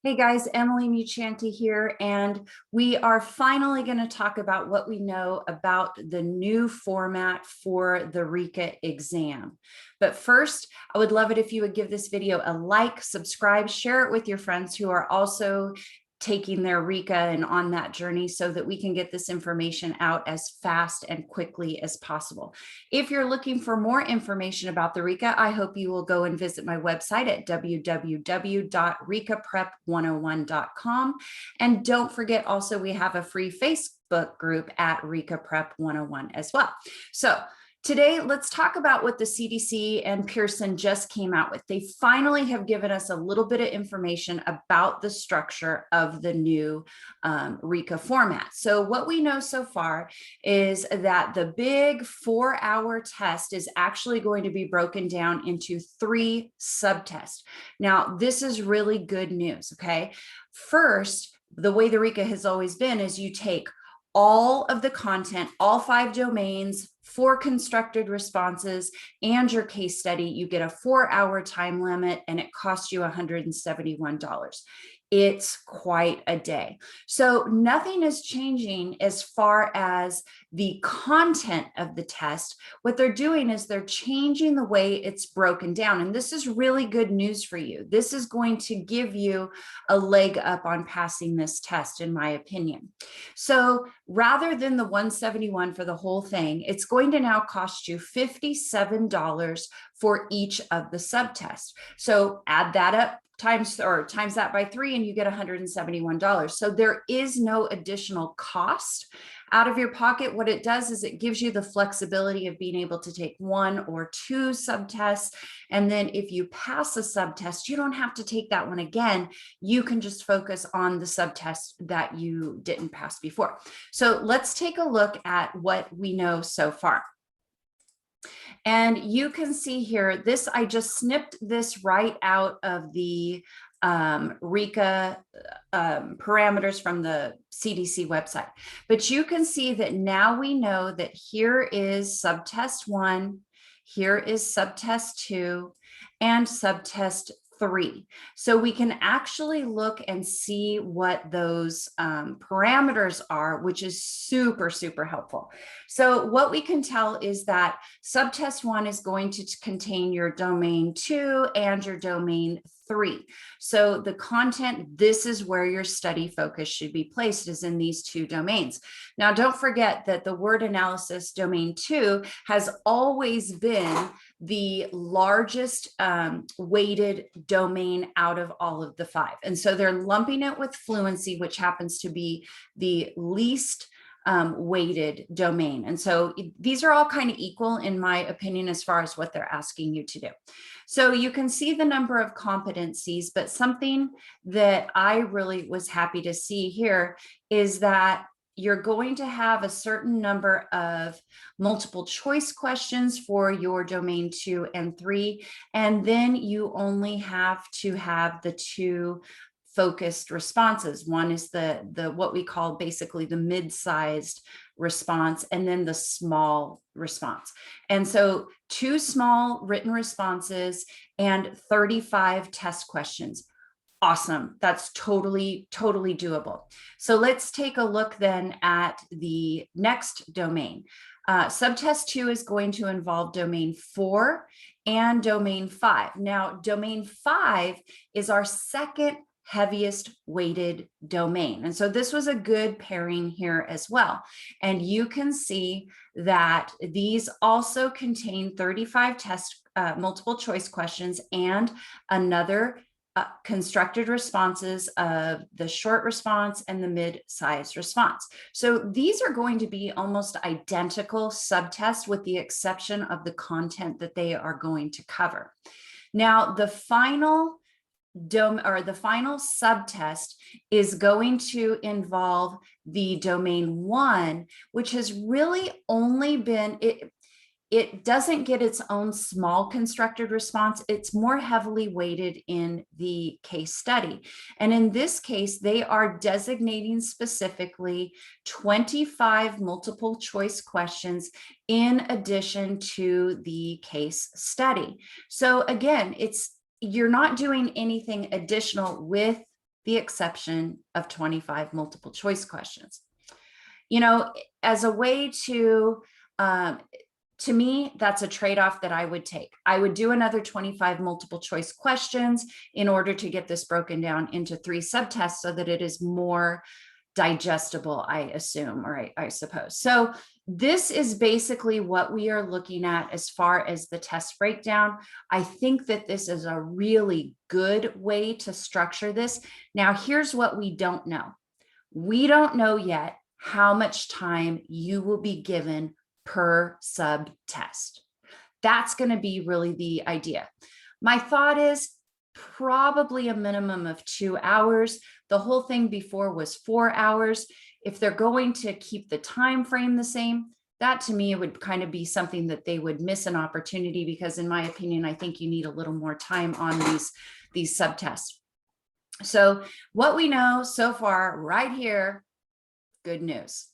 Hey guys, Emily Muchanti here, and we are finally going to talk about what we know about the new format for the RICA exam. But first, I would love it if you would give this video a like, subscribe, share it with your friends who are also taking their RICA and on that journey so that we can get this information out as fast and quickly as possible. If you're looking for more information about the RICA, I hope you will go and visit my website at www.ricaprep101.com. And don't forget also, we have a free Facebook group at RICA Prep 101 as well. So today, let's talk about what the CDC and Pearson just came out with. They finally have given us a little bit of information about the structure of the new RICA format. So what we know so far is that the big 4-hour test is actually going to be broken down into 3 subtests. Now, this is really good news, okay? First, the way the RICA has always been is you take all of the content, all 5 domains, 4 constructed responses, and your case study. You get a 4-hour time limit, and it costs you $171. It's quite a day. So nothing is changing as far as the content of the test. What they're doing is they're changing the way it's broken down. And this is really good news for you. This is going to give you a leg up on passing this test, in my opinion. So rather than the $171 for the whole thing, it's going to now cost you $57 for each of the subtests. So add that up, times that by 3, and you get $171. So there is no additional cost out of your pocket. What it does is it gives you the flexibility of being able to take 1 or 2 subtests. And then if you pass a subtest, you don't have to take that one again. You can just focus on the subtest that you didn't pass before. So let's take a look at what we know so far. And you can see here, this, I just snipped this right out of the RICA parameters from the CDC website. But you can see that now we know that here is subtest 1, here is subtest 2, and subtest 3. So we can actually look and see what those parameters are, which is super, super helpful. So what we can tell is that subtest 1 is going to contain your domain 2 and your domain 3. So the content, this is where your study focus should be placed, is in these 2 domains. Now, don't forget that the word analysis domain 2 has always been the largest weighted domain out of all of the 5. And so they're lumping it with fluency, which happens to be the least weighted domain. And so these are all kind of equal, in my opinion, as far as what they're asking you to do. So you can see the number of competencies, but something that I really was happy to see here is that you're going to have a certain number of multiple choice questions for your domain 2 and 3, and then you only have to have the 2 focused responses. One is the what we call basically the mid-sized response, and then the small response. And so 2 small written responses and 35 test questions. Awesome. That's totally, totally doable. So let's take a look then at the next domain. Subtest 2 is going to involve domain 4 and domain 5. Now, domain 5 is our second heaviest weighted domain. And so this was a good pairing here as well. And you can see that these also contain 35 test multiple choice questions and another constructed responses of the short response and the mid-sized response. So these are going to be almost identical subtests, with the exception of the content that they are going to cover. Now, the final subtest is going to involve the domain 1, which has really only been, it doesn't get its own small constructed response. It's more heavily weighted in the case study. And in this case, they are designating specifically 25 multiple choice questions in addition to the case study. So again, you're not doing anything additional with the exception of 25 multiple choice questions. You know, as a way to me, that's a trade-off that I would take. I would do another 25 multiple choice questions in order to get this broken down into 3 subtests so that it is more digestible, I assume, or I suppose. So this is basically what we are looking at as far as the test breakdown. I think that this is a really good way to structure this. Now, here's what we don't know. We don't know yet how much time you will be given per subtest. That's going to be really the idea. My thought is probably a minimum of 2 hours. The whole thing before was 4 hours. If they're going to keep the time frame the same, that to me would kind of be something that they would miss an opportunity, because in my opinion, I think you need a little more time on these subtests. So what we know so far right here, good news.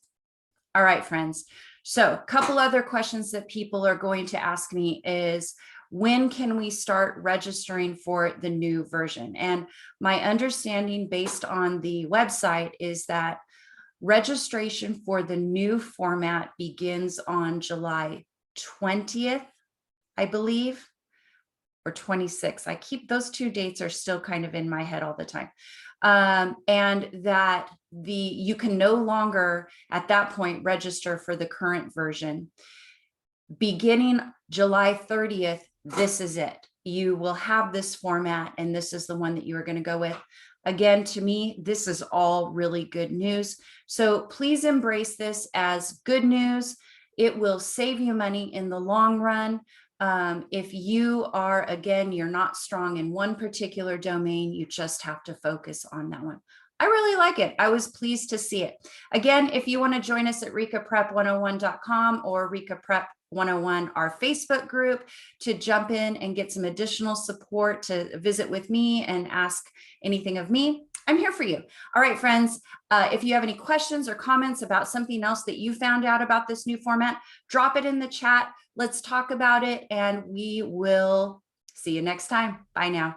All right, friends. So a couple other questions that people are going to ask me is, when can we start registering for the new version? And my understanding based on the website is that registration for the new format begins on July 20th, I believe, or 26th. I keep those 2 dates are still kind of in my head all the time. And that you can no longer at that point register for the current version. Beginning July 30th, this is it. You will have this format, and this is the one that you are going to go with. Again, to me, this is all really good news. So please embrace this as good news. It will save you money in the long run. If you are, again, you're not strong in one particular domain, you just have to focus on that one. I really like it. I was pleased to see it. Again, if you want to join us at RICAPrep101.com or RICA Prep 101, our Facebook group, to jump in and get some additional support, to visit with me and ask anything of me, I'm here for you. All right, friends, if you have any questions or comments about something else that you found out about this new format, drop it in the chat. Let's talk about it, and we will see you next time. Bye now.